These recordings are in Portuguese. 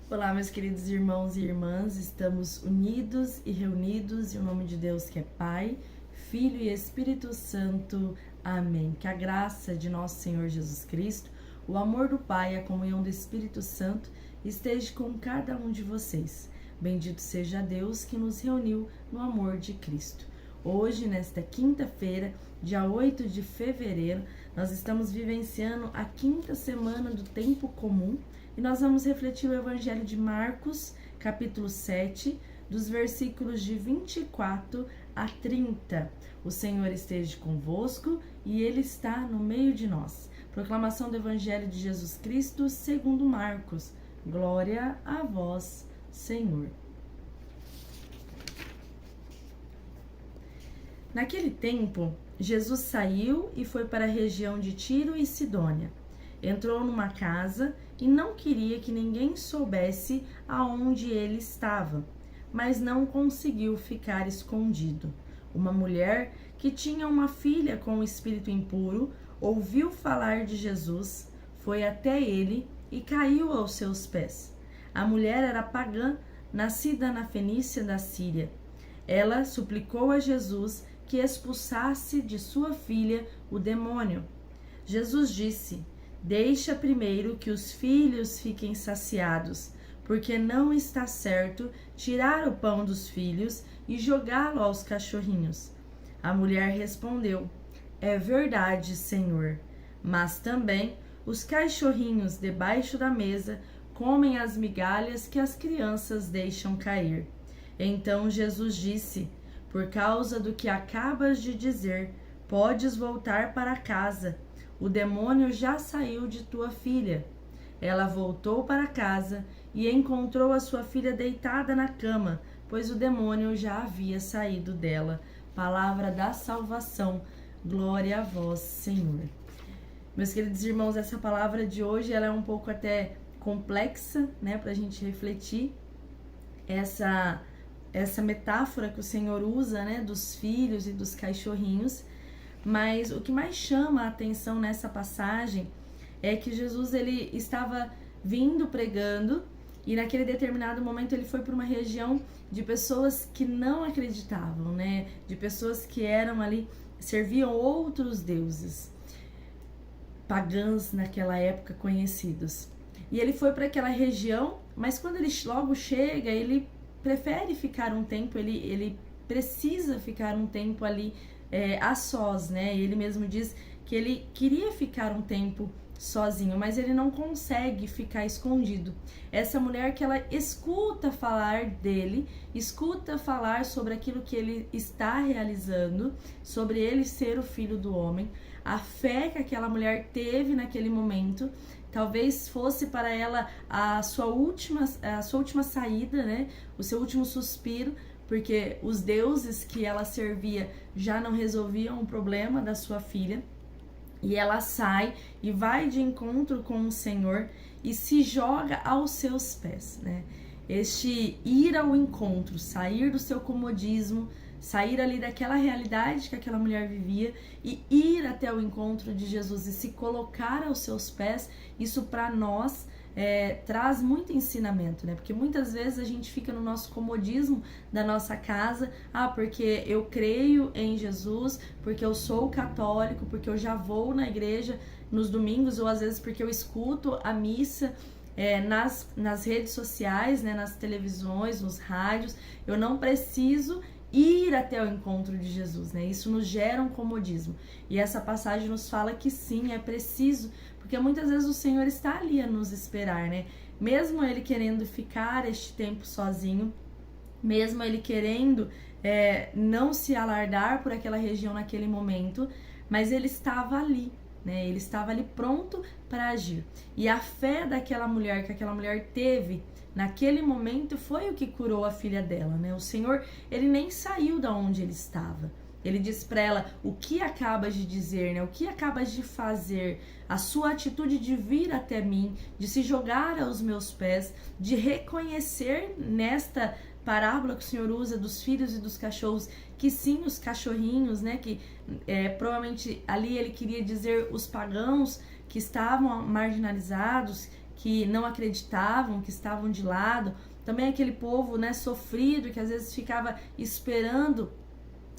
Olá, meus queridos irmãos e irmãs, estamos unidos e reunidos em nome de Deus que é Pai, Filho e Espírito Santo. Amém. Que a graça de nosso Senhor Jesus Cristo, o amor do Pai e a comunhão do Espírito Santo esteja com cada um de vocês. Bendito seja Deus que nos reuniu no amor de Cristo. Hoje, nesta quinta-feira, dia 8 de fevereiro, nós estamos vivenciando a quinta semana do tempo comum e nós vamos refletir o Evangelho de Marcos, capítulo 7, dos versículos de 24 a 30. O Senhor esteja convosco e Ele está no meio de nós. Proclamação do Evangelho de Jesus Cristo segundo Marcos. Glória a vós, Senhor. Naquele tempo, Jesus saiu e foi para a região de Tiro e Sidônia. Entrou numa casa e não queria que ninguém soubesse aonde ele estava, mas não conseguiu ficar escondido. Uma mulher que tinha uma filha com o espírito impuro ouviu falar de Jesus, foi até ele e caiu aos seus pés. A mulher era pagã, nascida na Fenícia da Síria. Ela suplicou a Jesus que expulsasse de sua filha o demônio. Jesus disse: deixa primeiro que os filhos fiquem saciados, porque não está certo tirar o pão dos filhos e jogá-lo aos cachorrinhos. A mulher respondeu: é verdade, Senhor, mas também os cachorrinhos debaixo da mesa comem as migalhas que as crianças deixam cair. Então Jesus disse: por causa do que acabas de dizer, podes voltar para casa. O demônio já saiu de tua filha. Ela voltou para casa e encontrou a sua filha deitada na cama, pois o demônio já havia saído dela. Palavra da salvação. Glória a vós, Senhor. Meus queridos irmãos, essa palavra de hoje ela é um pouco até complexa, né, para a gente refletir. Essa metáfora que o Senhor usa, né, dos filhos e dos cachorrinhos. Mas o que mais chama a atenção nessa passagem é que Jesus ele estava vindo pregando e naquele determinado momento ele foi para uma região de pessoas que não acreditavam, né? De pessoas que eram ali, serviam outros deuses, pagãs naquela época conhecidos. E ele foi para aquela região, mas quando ele logo chega, ele prefere ficar um tempo, ele precisa ficar um tempo ali a sós, né? Ele mesmo diz que ele queria ficar um tempo sozinho, mas ele não consegue ficar escondido. Essa mulher que ela escuta falar dele, escuta falar sobre aquilo que ele está realizando, sobre ele ser o filho do homem, a fé que aquela mulher teve naquele momento, talvez fosse para ela a sua última saída, né? O seu último suspiro, porque os deuses que ela servia já não resolviam o problema da sua filha. E ela sai e vai de encontro com o Senhor e se joga aos seus pés, né? Este ir ao encontro, sair do seu comodismo, sair ali daquela realidade que aquela mulher vivia e ir até o encontro de Jesus e se colocar aos seus pés, isso para nós traz muito ensinamento, né? Porque muitas vezes a gente fica no nosso comodismo da nossa casa, porque eu creio em Jesus, porque eu sou católico, porque eu já vou na igreja nos domingos, ou às vezes porque eu escuto a missa nas redes sociais, né? Nas televisões, nos rádios, eu não preciso ir até o encontro de Jesus, né? Isso nos gera um comodismo. E essa passagem nos fala que sim, é preciso, porque muitas vezes o Senhor está ali a nos esperar, né? Mesmo Ele querendo ficar este tempo sozinho, mesmo Ele querendo não se alardar por aquela região naquele momento, mas Ele estava ali, né? Ele estava ali pronto para agir. E a fé daquela mulher, que aquela mulher teve naquele momento, foi o que curou a filha dela, né? O Senhor, Ele nem saiu da onde Ele estava. Ele diz para ela: o que acabas de dizer, né? O que acabas de fazer? A sua atitude de vir até mim, de se jogar aos meus pés, de reconhecer nesta parábola que o Senhor usa dos filhos e dos cachorros, que sim, os cachorrinhos, né? Que provavelmente ali ele queria dizer os pagãos que estavam marginalizados, que não acreditavam, que estavam de lado, também aquele povo, né, sofrido, que às vezes ficava esperando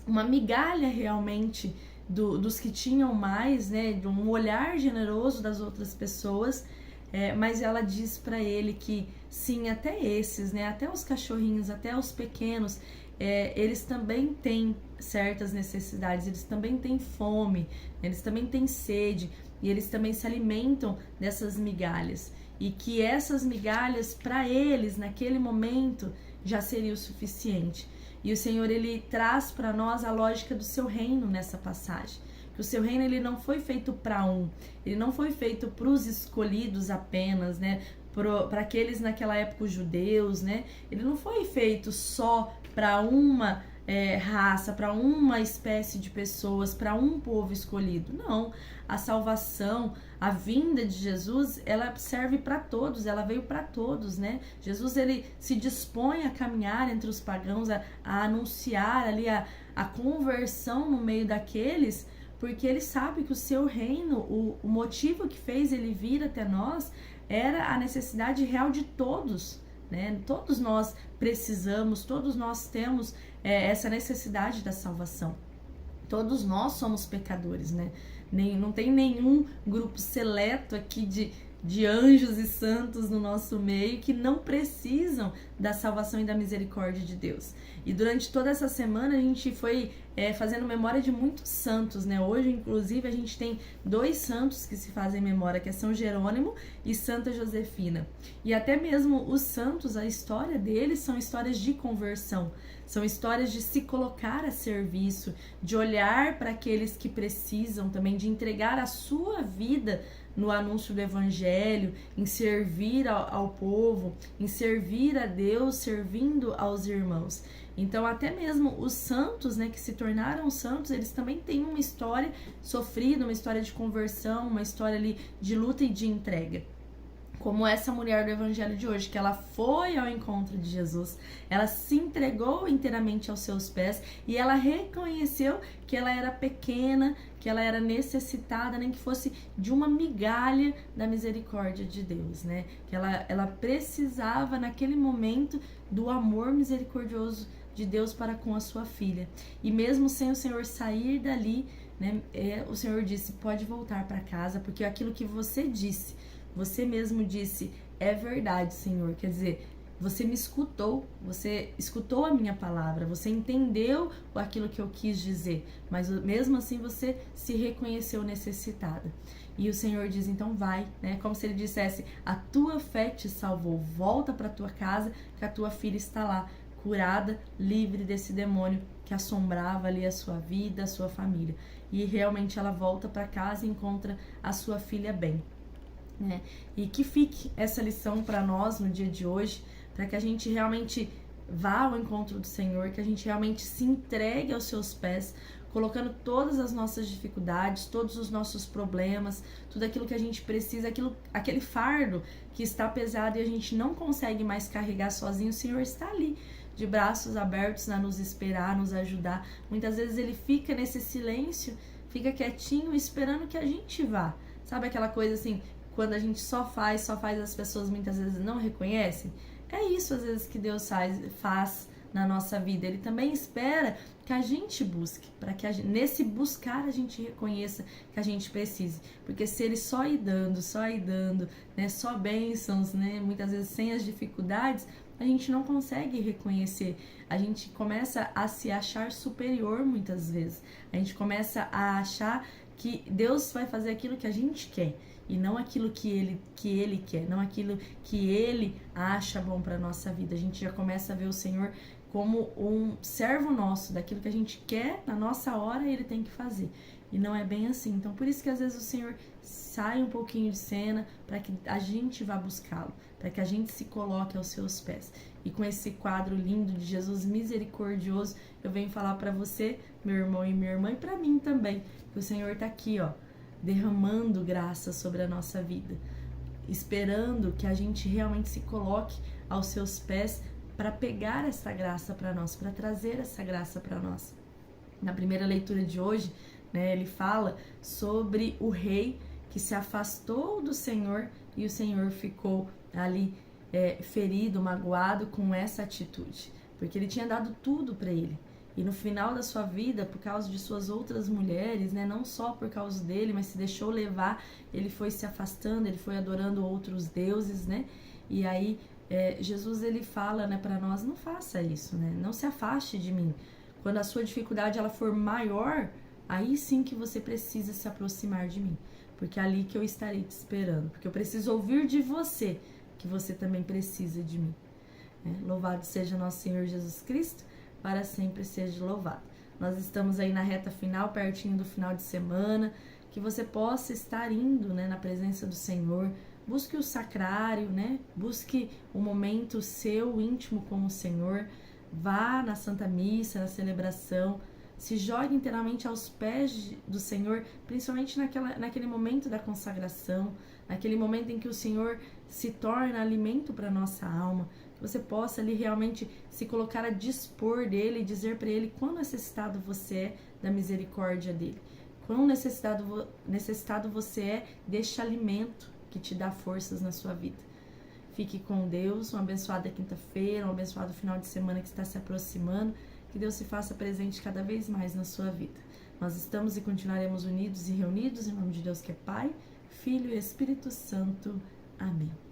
uma migalha realmente dos que tinham mais, né, de um olhar generoso das outras pessoas, mas ela diz para ele que sim, até esses, né, até os cachorrinhos, até os pequenos, eles também têm certas necessidades, eles também têm fome, eles também têm sede, e eles também se alimentam dessas migalhas, e que essas migalhas para eles naquele momento já seria o suficiente. E o Senhor, ele traz para nós a lógica do seu reino nessa passagem. Que o seu reino, ele não foi feito para ele não foi feito para os escolhidos apenas, né? Para aqueles naquela época os judeus, né? Ele não foi feito só para uma raça, para uma espécie de pessoas, para um povo escolhido. Não, a salvação, a vinda de Jesus, ela serve para todos, ela veio para todos, né? Jesus, ele se dispõe a caminhar entre os pagãos, a anunciar ali a conversão no meio daqueles, porque ele sabe que o seu reino, o motivo que fez ele vir até nós, era a necessidade real de todos, né? Todos nós precisamos, todos nós temos essa necessidade da salvação. Todos nós somos pecadores, né? Não tem nenhum grupo seleto aqui de anjos e santos no nosso meio que não precisam da salvação e da misericórdia de Deus. E durante toda essa semana a gente foi fazendo memória de muitos santos, né? Hoje, inclusive, a gente tem 2 santos que se fazem memória, que é São Jerônimo e Santa Josefina. E até mesmo os santos, a história deles são histórias de conversão, são histórias de se colocar a serviço, de olhar para aqueles que precisam também, de entregar a sua vida no anúncio do evangelho, em servir ao povo, em servir a Deus, servindo aos irmãos. Então, até mesmo os santos, né, que se tornaram santos, eles também têm uma história sofrida, uma história de conversão, uma história ali de luta e de entrega. Como essa mulher do evangelho de hoje, que ela foi ao encontro de Jesus, ela se entregou inteiramente aos seus pés e ela reconheceu que ela era pequena, que ela era necessitada, nem que fosse de uma migalha da misericórdia de Deus, né? Que ela precisava naquele momento do amor misericordioso de Deus para com a sua filha. E mesmo sem o Senhor sair dali, né, o Senhor disse, pode voltar para casa, porque aquilo que você disse, você mesmo disse, é verdade, Senhor. Quer dizer, você me escutou, você escutou a minha palavra, você entendeu aquilo que eu quis dizer, mas mesmo assim você se reconheceu necessitada. E o Senhor diz, então vai, né? Como se ele dissesse, a tua fé te salvou, volta para tua casa, que a tua filha está lá, curada, livre desse demônio que assombrava ali a sua vida, a sua família. E realmente ela volta para casa e encontra a sua filha bem. E que fique essa lição para nós no dia de hoje, para que a gente realmente vá ao encontro do Senhor, que a gente realmente se entregue aos seus pés, colocando todas as nossas dificuldades, todos os nossos problemas, tudo aquilo que a gente precisa, aquele fardo que está pesado e a gente não consegue mais carregar sozinho. O Senhor está ali, de braços abertos, a nos esperar, a nos ajudar. Muitas vezes ele fica nesse silêncio, fica quietinho, esperando que a gente vá. Sabe aquela coisa assim, quando a gente só faz, as pessoas muitas vezes não reconhecem? É isso às vezes que Deus faz na nossa vida. Ele também espera que a gente busque, para que nesse buscar a gente reconheça que a gente precise. Porque se ele só ir dando, né, só bênçãos, né, muitas vezes sem as dificuldades, a gente não consegue reconhecer. A gente começa a se achar superior muitas vezes. A gente começa a achar que Deus vai fazer aquilo que a gente quer e não aquilo que ele quer, não aquilo que ele acha bom para nossa vida. A gente já começa a ver o Senhor como um servo nosso, daquilo que a gente quer na nossa hora ele tem que fazer. E não é bem assim. Então, por isso que às vezes o Senhor sai um pouquinho de cena para que a gente vá buscá-lo, para que a gente se coloque aos seus pés. E com esse quadro lindo de Jesus misericordioso, eu venho falar para você, meu irmão e minha irmã, e para mim também, que o Senhor está aqui, ó, derramando graça sobre a nossa vida, esperando que a gente realmente se coloque aos seus pés para pegar essa graça para nós, para trazer essa graça para nós. Na primeira leitura de hoje, né, ele fala sobre o rei que se afastou do Senhor e o Senhor ficou ali ferido, magoado com essa atitude, porque ele tinha dado tudo para ele. E no final da sua vida, por causa de suas outras mulheres, né, não só por causa dele, mas se deixou levar, ele foi se afastando, ele foi adorando outros deuses, né? E aí Jesus ele fala, né, para nós, não faça isso, né? Não se afaste de mim. Quando a sua dificuldade ela for maior, aí sim que você precisa se aproximar de mim, porque é ali que eu estarei te esperando, porque eu preciso ouvir de você que você também precisa de mim. Louvado seja nosso Senhor Jesus Cristo, para sempre seja louvado. Nós estamos aí na reta final, pertinho do final de semana, que você possa estar indo, né, na presença do Senhor. Busque o sacrário, né? Busque um momento seu íntimo com o Senhor. Vá na Santa Missa, na celebração. Se jogue inteiramente aos pés do Senhor, principalmente naquele momento da consagração, naquele momento em que o Senhor se torna alimento para a nossa alma. Que você possa ali realmente se colocar a dispor dele e dizer para ele quão necessitado você é da misericórdia dele. Quão necessitado você é deste alimento que te dá forças na sua vida. Fique com Deus, uma abençoada quinta-feira, um abençoado final de semana que está se aproximando. Que Deus se faça presente cada vez mais na sua vida. Nós estamos e continuaremos unidos e reunidos em nome de Deus que é Pai, Filho e Espírito Santo. Amém.